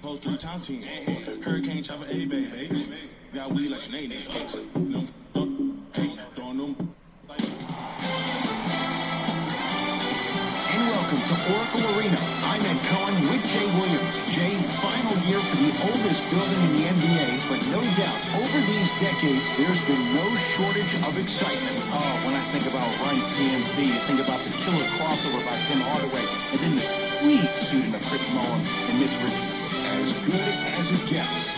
Post 3 times 10. Hurricane chopper, A baby. Got weed like Sinead. No, hey, throwing them. And welcome to Oracle Arena. I'm Ed Cohen with Jay Williams. Jay, final year for the oldest building in the NBA, but no doubt, over these decades, there's been no shortage of excitement. Oh, when I think about Run TMC, you think about the killer crossover by Tim Hardaway, and then the sweet shooting of Chris Mullin and Milwrukee. As good as it gets.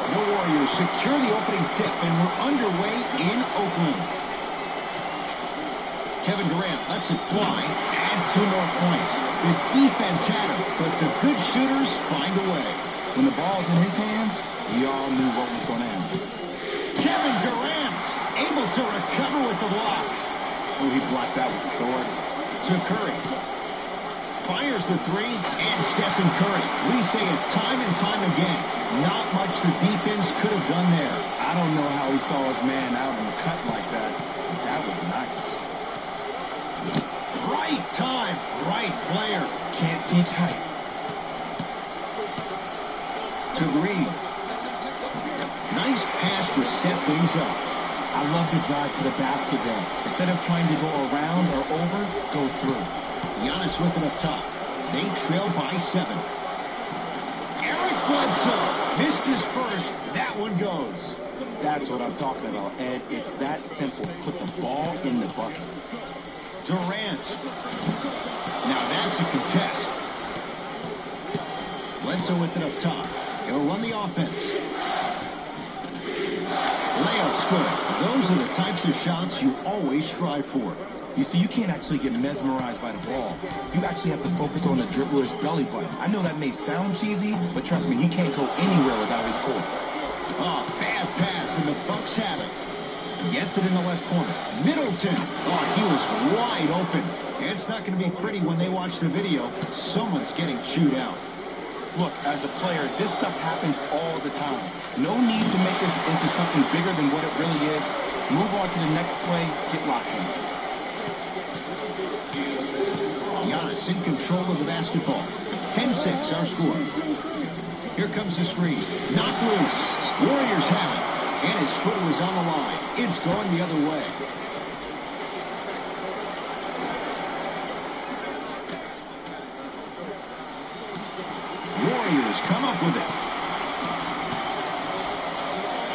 The Warriors secure the opening tip, and we're underway in Oakland. Kevin Durant lets it fly, and 2 more points. The defense had him, but the good shooters find a way. When the ball's in his hands, we all knew what was going to happen. Kevin Durant able to recover with the block. Oh, he blocked that with authority. To Curry. Fires the 3, and Stephen Curry. We say it time and time again. Not much the defense could have done there. I don't know how he saw his man out in the cut like that, but that was nice. Right time, right player. Can't teach height. To Green. Nice pass to set things up. I love the drive to the basket there. Instead of trying to go around or over, go through. Giannis with it up top. They trail by 7. Eric Bledsoe missed his first. That one goes. That's what I'm talking about, Ed. It's that simple. Put the ball in the bucket. Durant. Now that's a contest. Bledsoe with it up top. He'll run the offense. Layup's good. Those are the types of shots you always strive for. You see, you can't actually get mesmerized by the ball. You actually have to focus on the dribbler's belly button. I know that may sound cheesy, but trust me, he can't go anywhere without his core. Oh, bad pass, and the Bucks have it. Gets it in the left corner. Middleton. Oh, he was wide open. It's not going to be pretty when they watch the video. Someone's getting chewed out. Look, as a player, this stuff happens all the time. No need to make this into something bigger than what it really is. Move on to the next play. Get locked in. Giannis in control of the basketball. 10-6 our score. Here comes the screen. Knocked loose. Warriors have it. And his foot was on the line. It's going the other way. Warriors come up with it.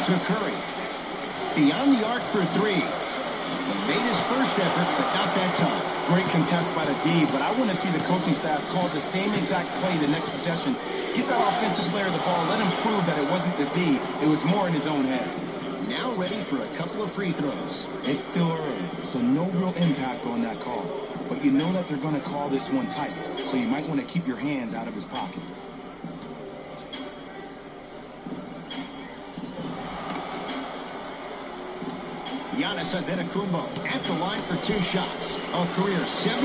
To Curry. Beyond the arc for 3. He made his first effort, but not that time. Great contest by the D, but I want to see the coaching staff call the same exact play the next possession. Get that offensive player the ball. Let him prove that it wasn't the D. It was more in his own head. Now ready for a couple of free throws. It's still early, so no real impact on that call. But you know that they're going to call this one tight, so you might want to keep your hands out of his pocket. Giannis Antetokounmpo at the line for 2 shots. A career 74%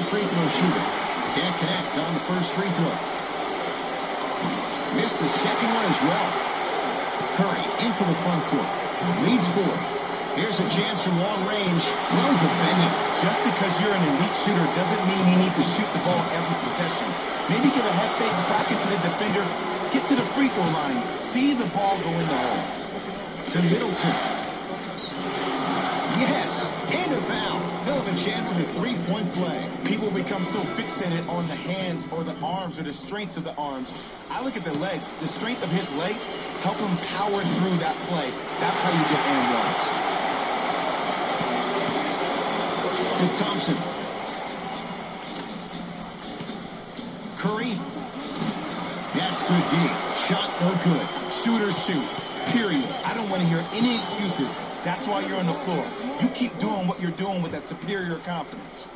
free throw shooter. Can't connect on the first free throw. Missed the second one as well. Curry into the front court. Leads 4. Here's a chance from long range. Well defended. Just because you're an elite shooter doesn't mean you need to shoot the ball every possession. Maybe give a head fake, crack it to the defender, get to the free throw line, see the ball go in the hole. To Middleton. Yes, and a foul. He'll have a chance in a 3-point play. People become so fixated on the hands or the arms or the strengths of the arms. I look at the legs. The strength of his legs help him power through that play. That's how you get and runs. To Thompson. Curry. That's good D. Shot no good. Shooters shoot. Period. I don't want to hear any excuses. That's why you're on the floor. You keep doing what you're doing with that superior confidence.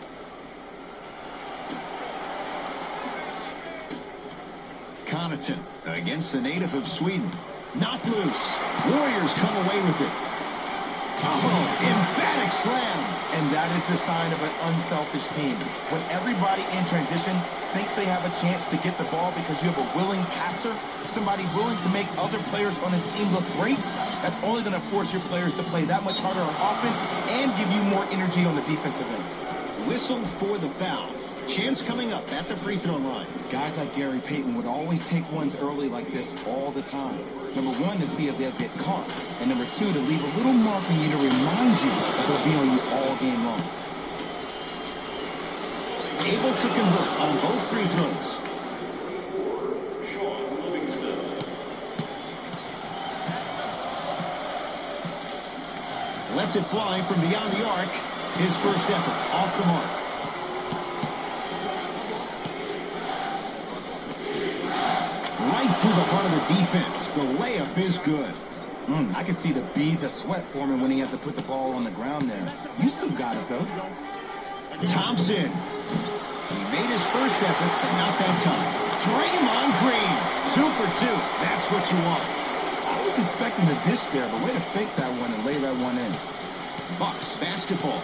Connaughton against the native of Sweden. Knocked loose. Warriors come away with it. Oh, emphatic slam. And that is the sign of an unselfish team. When everybody in transition thinks they have a chance to get the ball because you have a willing passer, somebody willing to make other players on his team look great, that's only going to force your players to play that much harder on offense and give you more energy on the defensive end. Whistled for the foul. Chance coming up at the free throw line. Guys like Gary Payton would always take ones early like this all the time. Number one, to see if they'll get caught. And number two, to leave a little mark on you to remind you that they'll be on you all game long. Able to convert on both free throws. Lets it fly from beyond the arc. His first effort off the mark. Right through the heart of the defense. The layup is good. I can see the beads of sweat forming when he had to put the ball on the ground there. You still got it, though. Thompson. He made his first effort, but not that time. Draymond Green. 2 for 2. That's what you want. I was expecting a dish there, but way to fake that one and lay that one in. Bucks basketball.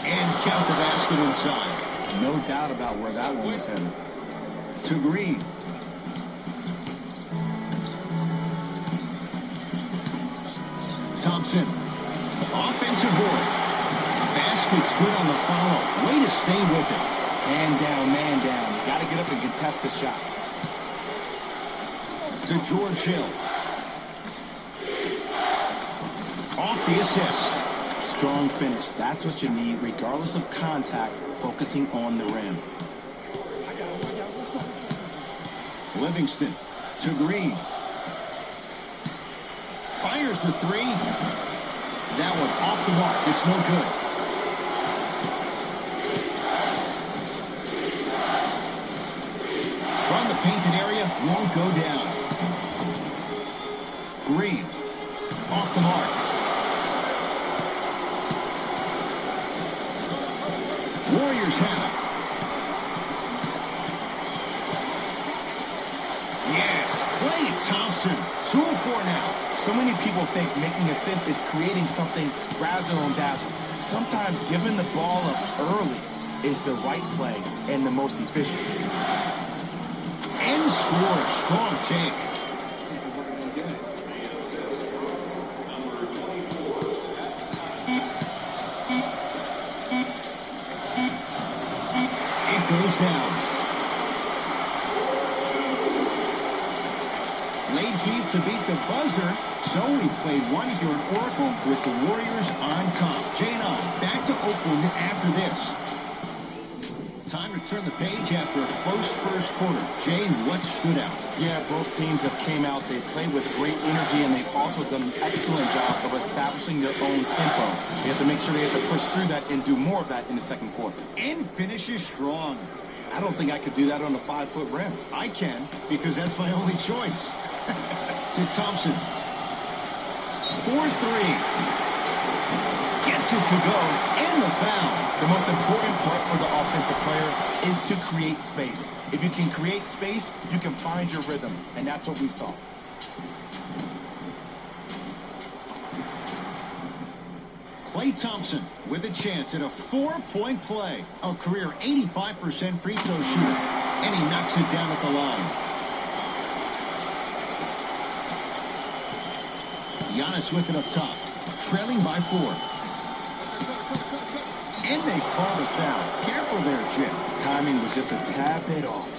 And count the basket inside. No doubt about where that one was headed. To Green. Thompson. Offensive board. Basket's good on the follow. Way to stay with it. Man down. You got to get up and contest the shot. To George Hill. Off the assist. Strong finish. That's what you need, regardless of contact, focusing on the rim. Livingston to Green. Fires the three. That one off the mark. It's no good. From the painted area, won't go down. Green off the mark. Warriors have it. Yes, Klay Thompson, 2 of 4 now. So many people think making assists is creating something razzle and dazzle. Sometimes giving the ball up early is the right play and the most efficient. And score, strong take. It goes down. Late heave to beat the buzzer. So we played one here in Oracle with the Warriors on top. Jay and I back to Oakland after this. Time to turn the page after a close first quarter. Jay, what stood out? Yeah, both teams have came out. They played with great energy, and they've also done an excellent job of establishing their own tempo. They have to make sure they have to push through that and do more of that in the second quarter. And finishes strong. I don't think I could do that on a 5-foot rim. I can, because that's my only choice. To Thompson. 4-3. Gets it to go, and the foul. The most important part for the offensive player is to create space. If you can create space, you can find your rhythm, and that's what we saw. Klay Thompson with a chance at a 4-point play. A career 85% free throw shooter, and he knocks it down at the line. Giannis with it up top, trailing by 4. And they call the foul. Careful there, Jim. Timing was just a tad bit off.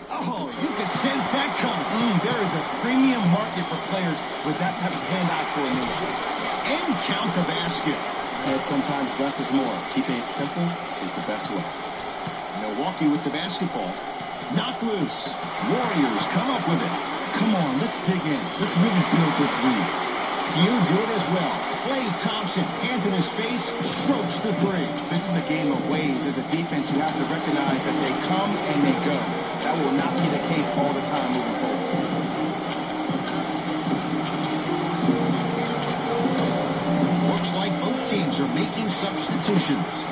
Oh, you could sense that coming. There is a premium market for players with that type of hand-eye coordination. And count the basket. And sometimes less is more. Keeping it simple is the best way. Milwaukee with the basketball. Knocked loose. Warriors come up with it. Come on, let's dig in. Let's really build this lead. Few do it as well. Klay Thompson, hands in his face, strokes the three. This is a game of waves. As a defense, you have to recognize that they come and they go. That will not be the case all the time moving forward. Looks like both teams are making substitutions.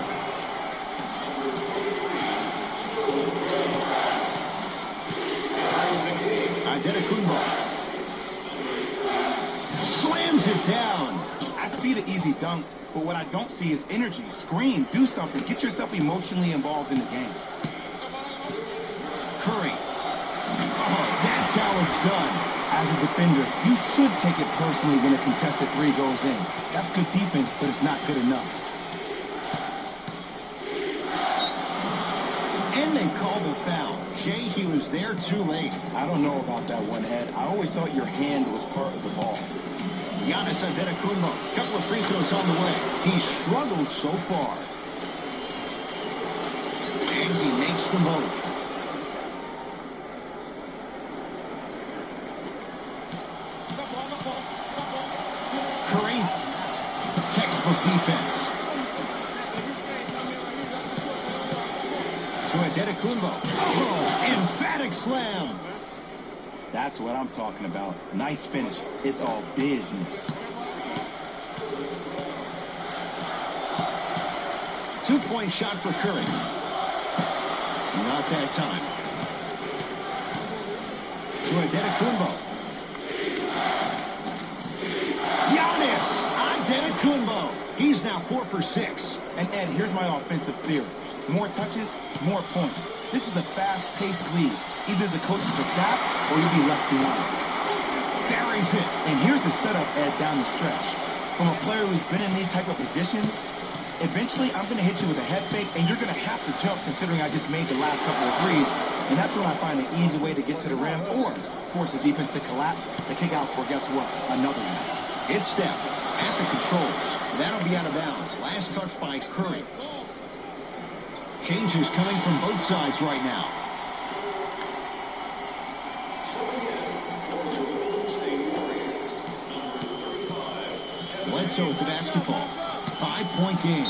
Antetokounmpo. Slams it down. I see the easy dunk, but what I don't see is energy. Scream, do something. Get yourself emotionally involved in the game. Curry. Oh, that's how it's done. As a defender, you should take it personally when a contested three goes in. That's good defense, but it's not good enough. And they called a foul. Jay, he was there too late. I don't know about that one, Ed. I always thought your hand was part of the ball. Giannis Antetokounmpo, couple of free throws on the way. He struggled so far. And he makes them both. Curry, textbook defense. To Antetokounmpo. Oh, emphatic slam. That's what I'm talking about. Nice finish. It's all business. 2-point shot for Curry. Not that time. To Antetokounmpo. Giannis Antetokounmpo. He's now 4 for 6. And Ed, here's my offensive theory. More touches, more points. This is a fast-paced league. Either the coaches adapt or you'll be left behind. Buries it. And here's the setup, Ed, down the stretch. From a player who's been in these type of positions, eventually I'm going to hit you with a head fake, and you're going to have to jump considering I just made the last couple of threes. And that's when I find an easy way to get to the rim or force the defense to collapse and kick out for, guess what, another one. It's Steph at the controls. That'll be out of bounds. Last touch by Curry. Changes coming from both sides right now. Bledsoe with the basketball. 5-point game.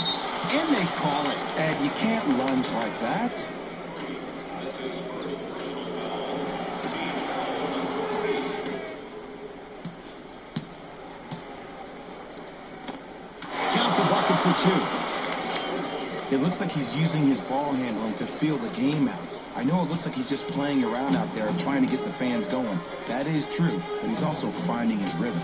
And they call it. Ed, you can't lunge like that. Count the bucket for 2. It looks like he's using his ball handling to feel the game out. I know it looks like he's just playing around out there trying to get the fans going. That is true, but he's also finding his rhythm.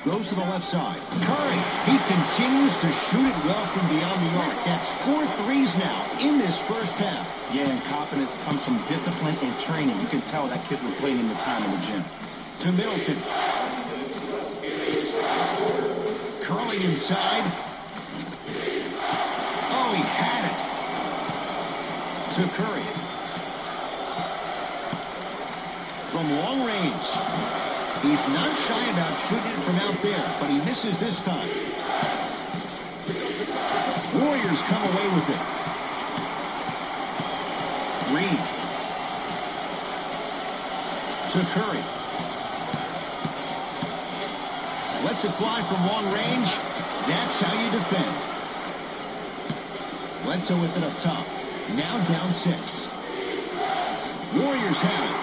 Goes to the left side. Curry, he continues to shoot it well from beyond the arc. That's 4 threes now in this first half. Yeah, and confidence comes from discipline and training. You can tell that kid's been putting in the time in the gym. To Middleton. Curling inside. Oh, he had it. To Curry. From long range. He's not shy about shooting it from out there, but he misses this time. Warriors come away with it. Green. To Curry. Lets it fly from long range. That's how you defend. Bledsoe with it up top. Now down 6. Warriors have it.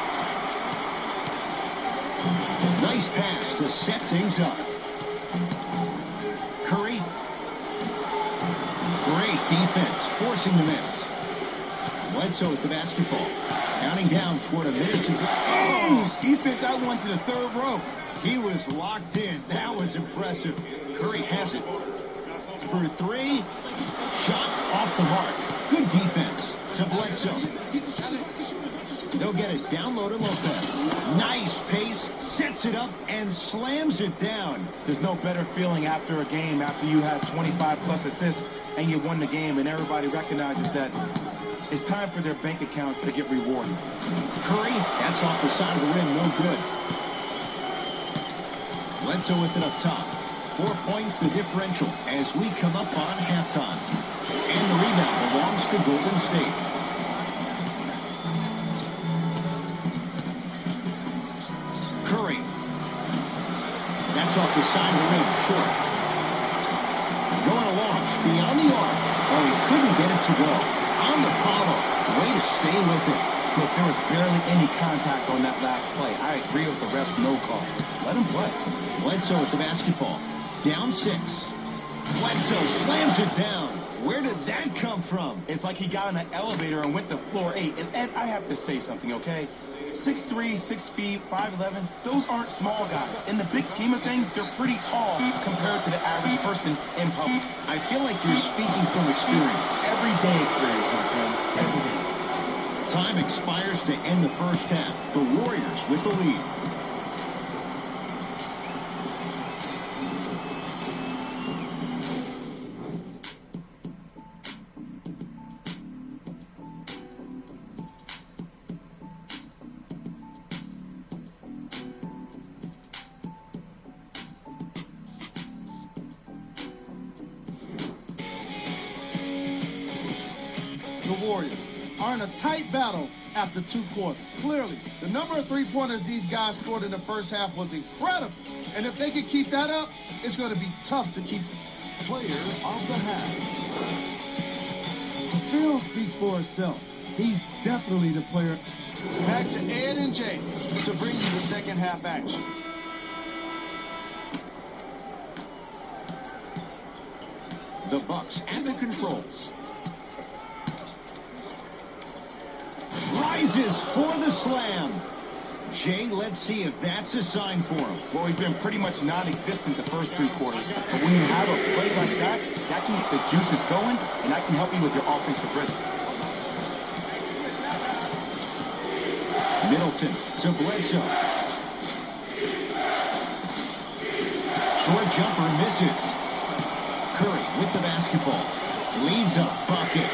Nice pass to set things up. Curry. Great defense, forcing the miss. Bledsoe with the basketball. Counting down toward a minute to go. Oh, he sent that one to the third row. He was locked in. That was impressive. Curry has it. For 3. Shot off the mark. Good defense to Bledsoe. They'll get it down low to Lopez. Nice pace, sets it up, and slams it down. There's no better feeling after a game after you had 25-plus assists and you won the game and everybody recognizes that it's time for their bank accounts to get rewarded. Curry, that's off the side of the rim, no good. Bledsoe with it up top. 4 points the differential as we come up on halftime. And the rebound belongs to Golden State. Curry. That's off the side of the rim, short. Going along, beyond the arc. Oh, he couldn't get it to go. On the follow. Way to stay with it. Look, there was barely any contact on that last play. I agree with the ref's no call. Let him play. Bledsoe with the basketball. Down 6. Bledsoe slams it down. Where did that come from? It's like he got in an elevator and went to floor 8. And Ed, I have to say something, okay? 6'3", 6 feet, 5'11", those aren't small guys. In the big scheme of things, they're pretty tall compared to the average person in public. I feel like you're speaking from experience. Everyday experience, my friend. Every day. Time expires to end the first half. The Warriors with the lead. The Warriors are in a tight battle after 2 quarters. Clearly, the number of three-pointers these guys scored in the first half was incredible. And if they can keep that up, it's going to be tough to keep. Player of the half. The film speaks for itself. He's definitely the player. Back to Ed and Jay to bring you the second half action. The Bucks and the controls. Rises for the slam. Jay, let's see if that's a sign for him. Well, he's been pretty much non-existent the first 3 quarters. But when you have a play like that, that can get the juices going, and that can help you with your offensive rhythm. Middleton to Bledsoe. Short jumper misses. Curry with the basketball. Leads a bucket.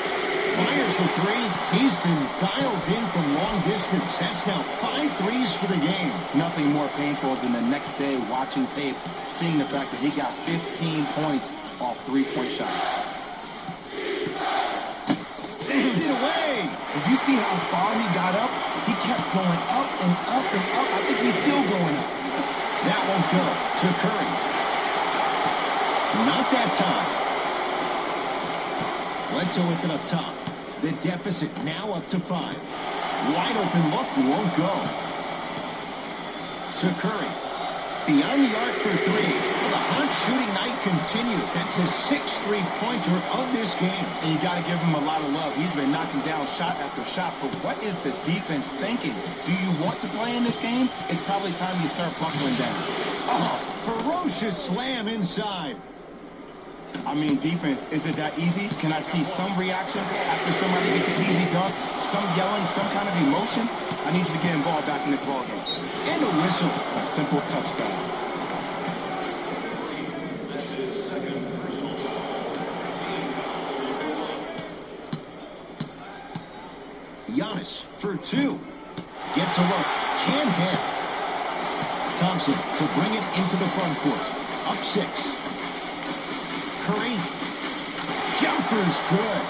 Fires the 3. He's been dialed in from long distance. That's now 5 threes for the game. Nothing more painful than the next day watching tape, seeing the fact that he got 15 points off 3-point shots. Send it away. Did you see how far he got up? He kept going up and up and up. I think he's still going up. That won't go to Curry. Not that time. Bledsoe with it up top. The deficit now up to 5. Wide open look won't go. To Curry. Beyond the arc for 3. The hot shooting night continues. That's his 6th three-pointer of this game. And you got to give him a lot of love. He's been knocking down shot after shot. But what is the defense thinking? Do you want to play in this game? It's probably time you start buckling down. Oh, ferocious slam inside. I mean, defense, is it that easy? Can I see some reaction after somebody gets an easy dunk? Some yelling, some kind of emotion? I need you to get involved back in this ballgame. And a whistle. A simple touchdown. Giannis for 2. Gets a look. Can't hit. Thompson to bring it into the front court. Up 6. Curry. Jumper's good.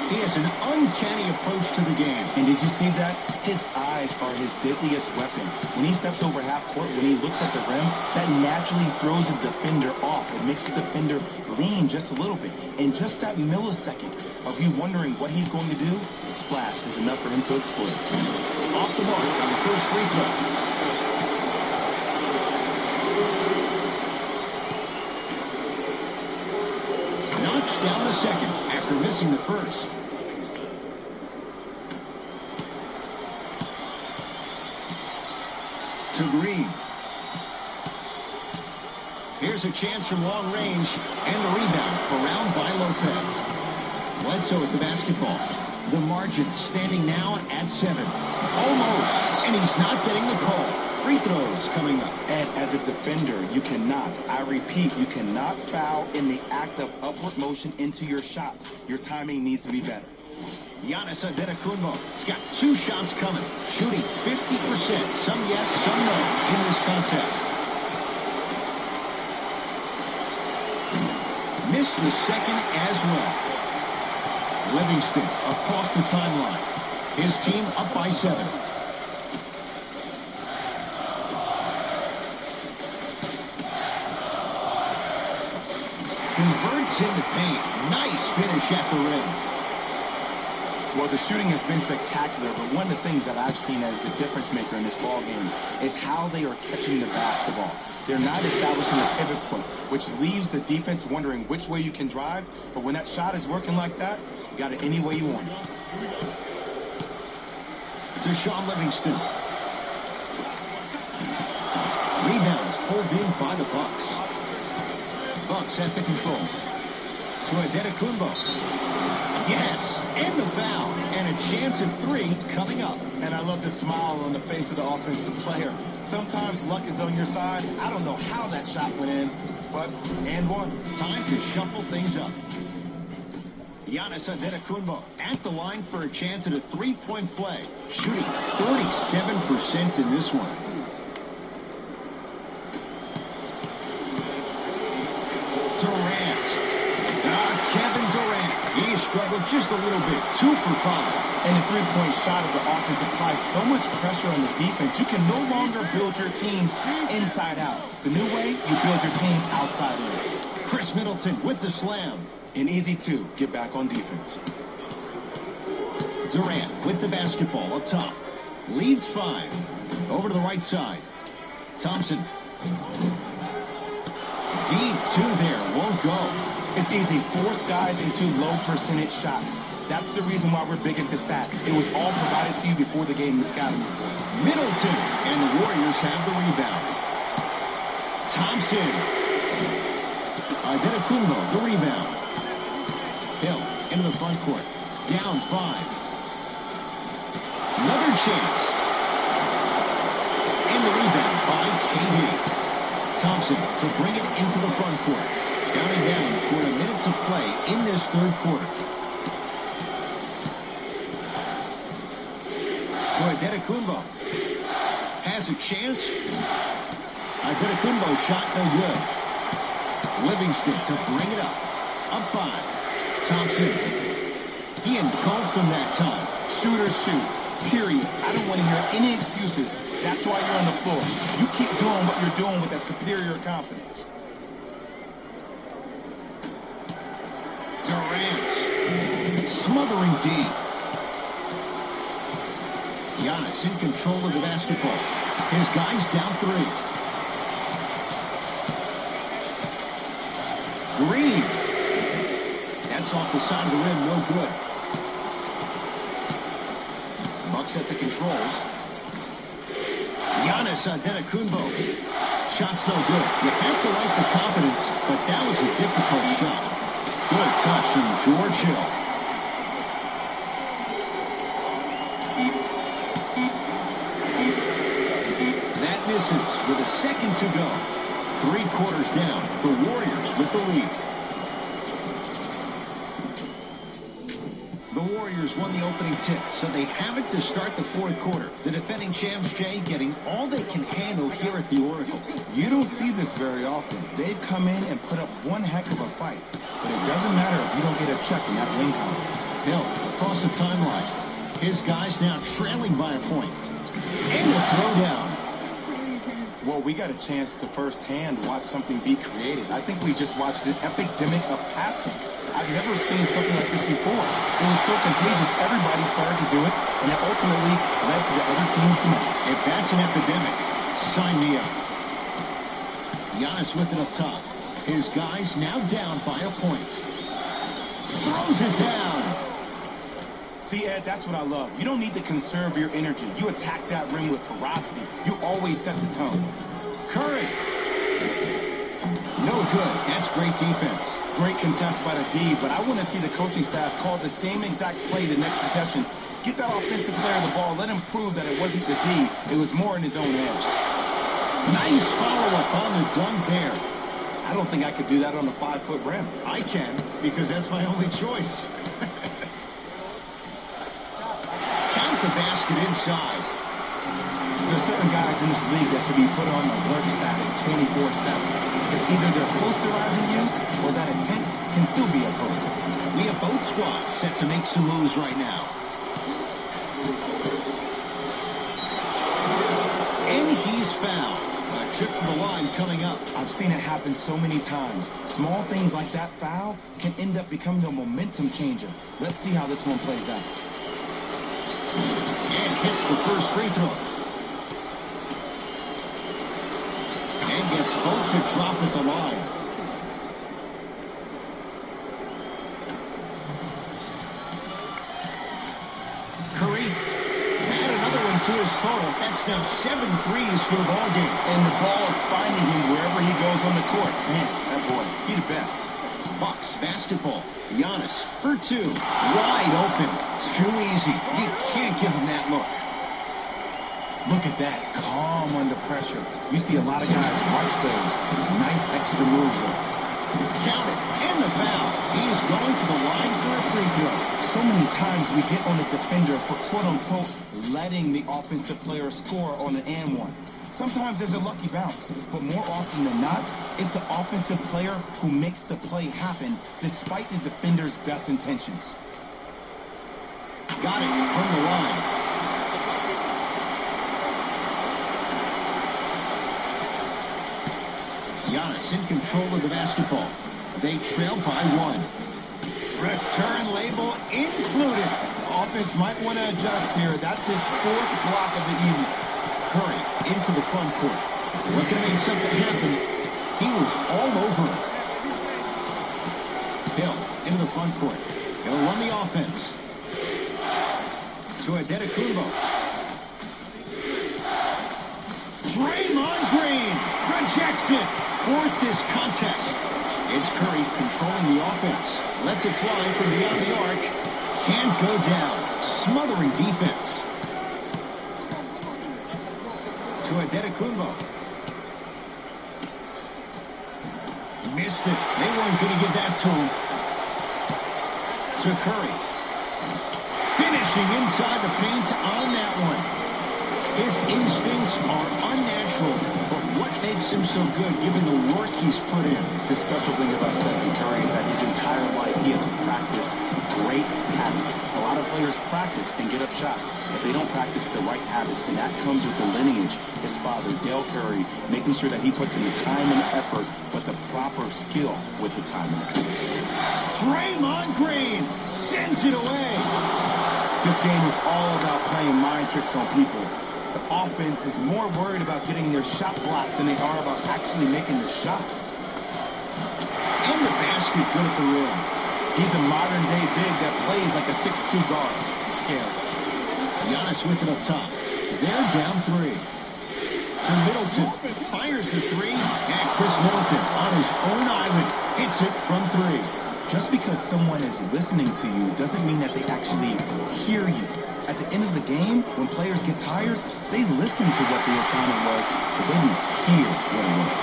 He has an uncanny approach to the game. And did you see that? His eyes are his deadliest weapon. When he steps over half court, when he looks at the rim, that naturally throws a defender off. It makes the defender lean just a little bit. And just that millisecond of you wondering what he's going to do, splash is enough for him to explode. Off the mark on the first free throw. Knocks down the second after missing the first. To Green. Here's a chance from long range, and the rebound around by Lopez. Bledsoe with the basketball. The margin standing now at 7. Almost, and he's not getting the call. Free throws coming up. And as a defender, you cannot, I repeat, you cannot foul in the act of upward motion into your shot. Your timing needs to be better. Giannis Antetokounmpo. He's got 2 shots coming. Shooting 50%. Some yes, some no in this contest. Missed the second as well. Livingston across the timeline. His team up by 7. Converts into paint. Nice finish at the rim. Well, the shooting has been spectacular, but one of the things that I've seen as a difference maker in this ballgame is how they are catching the basketball. They're not establishing a pivot foot, which leaves the defense wondering which way you can drive, but when that shot is working like that, you got it any way you want it. to Sean Livingston. Rebounds pulled in by the Bucks. Bucks at the controls. To Adetokunbo. Yes, and the foul. And a chance at 3 coming up. And I love the smile on the face of the offensive player. Sometimes luck is on your side. I don't know how that shot went in, but and one. Time to shuffle things up. Giannis Adetokunbo at the line for a chance at a 3-point play. Shooting 47% in this one. Durant. Kevin Durant. He struggled just a little bit. 2 for 5. And the three-point shot of the offense applies so much pressure on the defense. You can no longer build your teams inside out. The new way, you build your team outside in. Chris Middleton with the slam. An easy 2. Get back on defense. Durant with the basketball up top. Leads 5. Over to the right side. Thompson. Deep 2 there. Won't go. It's easy. Force guys into low percentage shots. That's the reason why we're big into stats. It was all provided to you before the game in the scouting report. Middleton. And the Warriors have the rebound. Thompson. Adetokunbo, the rebound. Hill into the front court. Down 5. Another chance. And the rebound by KD. Thompson to bring it into the front court. Counting down toward a minute to play in this third quarter. To Adetokunbo. Has a chance. Adetokunbo shot no good. Livingston to bring it up. Up 5. Thompson. He engulfed him that time. Shoot or shoot. Period. I don't want to hear any excuses. That's why you're on the floor. You keep doing what you're doing with that superior confidence. Durant. Smothering D. Giannis in control of the basketball. His guys down 3. Green. That's off the side of the rim, no good. Bucks at the controls. Giannis Adetokunbo. Shot's no good. You have to like the confidence, but that was a difficult shot. Good touch from George Hill. That misses with a second to go. 3 quarters down. The Warriors with the lead. The Warriors won the opening tip, so they have it to start the fourth quarter. The defending champs, Jay, getting all they can handle here at the Oracle. You don't see this very often. They've come in and put up one heck of a fight. But it doesn't matter if you don't get a check in that win column. Hill across the timeline. His guys now trailing by a point. And the throwdown. Well, we got a chance to firsthand watch something be created. I think we just watched an epidemic of passing. I've never seen something like this before. It was so contagious, everybody started to do it, and it ultimately led to the other team's demise. If that's an epidemic, sign me up. Giannis with it up top. His guys now down by a point. Throws it down. See, Ed, that's what I love. You don't need to conserve your energy. You attack that rim with ferocity. You always set the tone. Curry. No good. That's great defense. Great contest by the D, but I want to see the coaching staff call the same exact play the next possession. Get that offensive player the ball. Let him prove that it wasn't the D. It was more in his own head. Nice follow-up on the dunk there. I don't think I could do that on a 5-foot rim. I can, because that's my only choice. Count the basket inside. There's certain guys in this league that should be put on alert status 24/7. Because either they're posterizing you, or that intent can still be a poster. We have both squads set to make some moves right now. And he's fouled. A trip to the line coming up. I've seen it happen so many times. Small things like that foul can end up becoming a momentum changer. Let's see how this one plays out. And hits the first free throw. And gets both to drop at the line. Curry had another total. That's now 7 threes for the ball game. And the ball is finding him wherever he goes on the court. Man, that boy, he the best. Bucks basketball. Giannis for 2. Wide open. Too easy. You can't give him that look. Look at that. Calm under pressure. You see a lot of guys rush those. Nice extra move there. Count it. And the foul. He's going to the line for a free throw. So many times we get on the defender for quote-unquote letting the offensive player score on an and one. Sometimes there's a lucky bounce, but more often than not, it's the offensive player who makes the play happen despite the defender's best intentions. Got it from the line. Giannis in control of the basketball. They trail by 1. Return label included. The offense might want to adjust here. That's his 4th block of the evening. Curry into the front court. Looking to make something happen. He was all over it. Hill into the front court. He'll run the offense. To Adetokounmpo. Draymond Green rejects it. 4th this contest. It's Curry controlling the offense. Lets it fly from beyond the arc. Can't go down. Smothering defense. To Adetokounmpo. Missed it. They weren't going to give that to him. To Curry. Finishing inside the paint on that one. His instincts are unnatural, but what makes him so good given the work he's put in? The special thing about Stephen Curry is that his entire life he has practiced great habits. A lot of players practice and get up shots, but they don't practice the right habits, and that comes with the lineage. His father, Dale Curry, making sure that he puts in the time and effort, but the proper skill with the time and effort. Draymond Green sends it away. This game is all about playing mind tricks on people. The offense is more worried about getting their shot blocked than they are about actually making the shot. And the basket good at the rim. He's a modern-day big that plays like a 6'2 guard. Scary. Giannis with it up top. They're down 3. To Middleton. Fires the 3. And Chris Middleton on his own island hits it from 3. Just because someone is listening to you doesn't mean that they actually hear you. At the end of the game, when players get tired, they listen to what the assignment was, but they didn't hear what it was.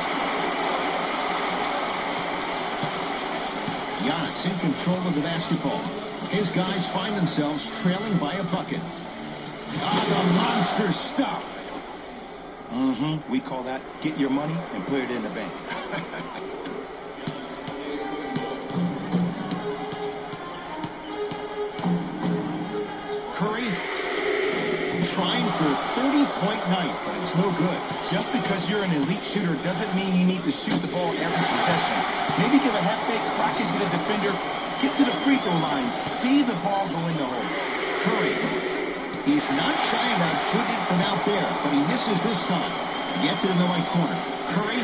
Giannis in control of the basketball. His guys find themselves trailing by a bucket. The monster stuff. We call that get your money and put it in the bank. Curry trying for a 30-point night, but it's no good. Just because you're an elite shooter doesn't mean you need to shoot the ball every possession. Maybe give a half-fake crack into the defender, get to the free throw line, see the ball go in the hole. Curry, he's not shy about shooting from out there, but he misses this time. Gets it in the right corner. Curry,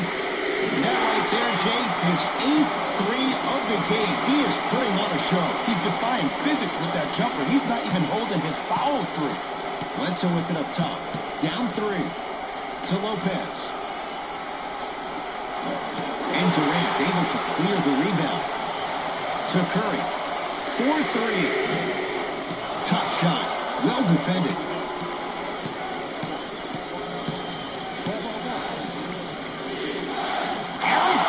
that right there, Jay, his 8th 3 of the game. He is putting on a show. He's defying physics with that jumper. He's not even holding his foul through. Bledsoe with it up top. Down 3 to Lopez. And Durant able to clear the rebound. To Curry. 4-3. Tough shot. Well defended.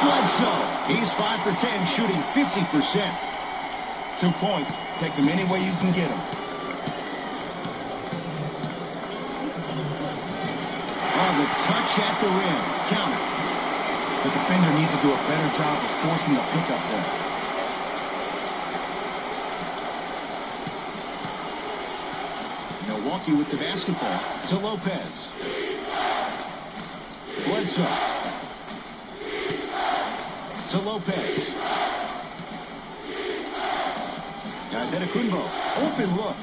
Bledsoe. He's 5 for 10, shooting 50%. 2 points. Take them any way you can get them. The touch at the rim. Count it. The defender needs to do a better job of forcing the pickup there. Milwaukee with the basketball to Lopez. Bledsoe. To Lopez. Adetokounmpo. Open look.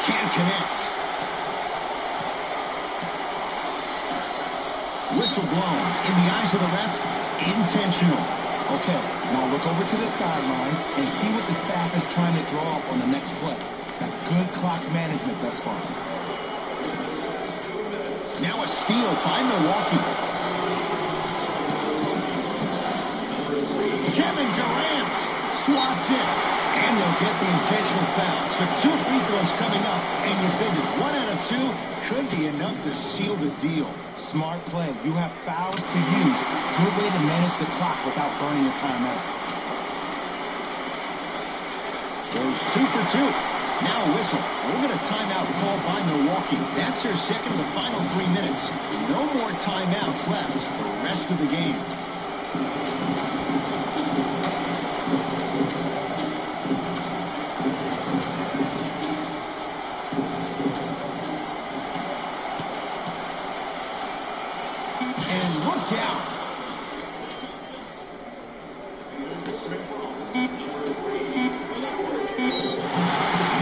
Can't connect. Whistle blown. In the eyes of the ref, intentional. Okay, now look over to the sideline and see what the staff is trying to draw up on the next play. That's good clock management thus far. Now a steal by Milwaukee. Kevin Durant slots it. And they'll get the intentional foul. So 2 free throws coming up. And you figure 1 out of 2 could be enough to seal the deal. Smart play. You have fouls to use. Good way to manage the clock without burning a timeout. Goes 2 for 2. Now a whistle. We'll get a timeout called by Milwaukee. That's their second of the final 3 minutes. No more timeouts left the rest of the game. And look out.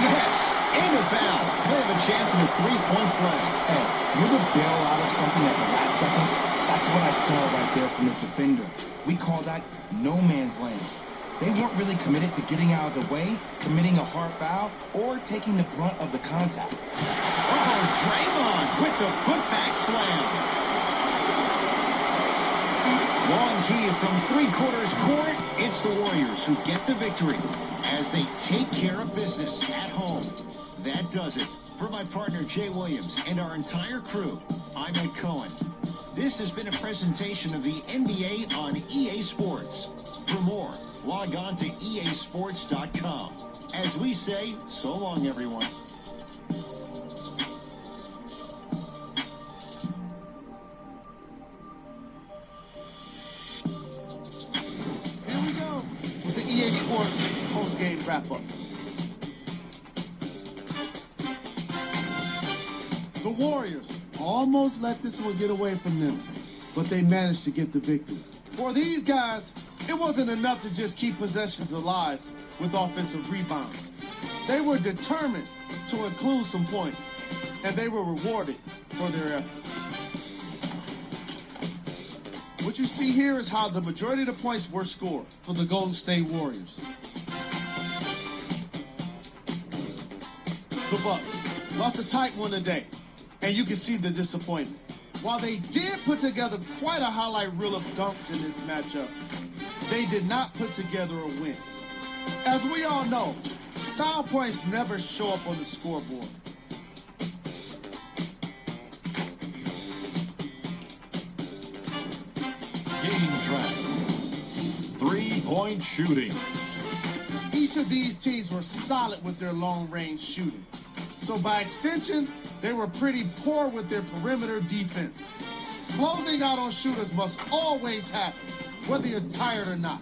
Yes, and a foul. They have a chance of a 3-point play. Hey, you would bail out of something at the last second. That's what I saw right there from the defender. We call that no man's land. They weren't really committed to getting out of the way, committing a hard foul, or taking the brunt of the contact. Oh, Draymond with the putback slam. Long key from 3/4 court. It's the Warriors who get the victory as they take care of business at home. That does it. For my partner, Jay Williams, and our entire crew, I'm Ed Cohen. This has been a presentation of the NBA on EA Sports. For more, log on to easports.com. As we say, so long, everyone. Here we go with the EA Sports post-game wrap-up. The Warriors almost let this one get away from them, but they managed to get the victory. For these guys, it wasn't enough to just keep possessions alive with offensive rebounds. They were determined to include some points, and they were rewarded for their effort. What you see here is how the majority of the points were scored for the Golden State Warriors. The Bucks lost a tight one today, and you can see the disappointment. While they did put together quite a highlight reel of dunks in this matchup, they did not put together a win. As we all know, style points never show up on the scoreboard. Game track. 3-point shooting. Each of these teams were solid with their long-range shooting. So by extension, they were pretty poor with their perimeter defense. Closing out on shooters must always happen, whether you're tired or not.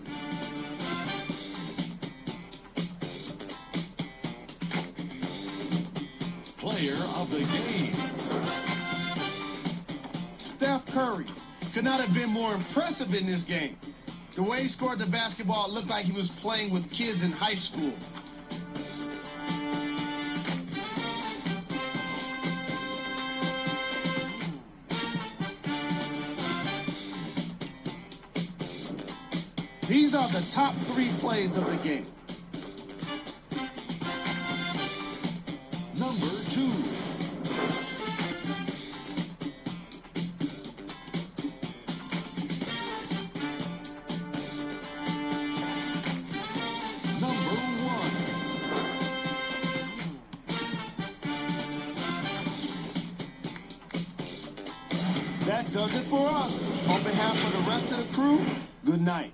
Player of the game. Steph Curry could not have been more impressive in this game. The way he scored the basketball, it looked like he was playing with kids in high school. These are the top 3 plays of the game. Number 2. Number 1. That does it for us. On behalf of the rest of the crew, good night.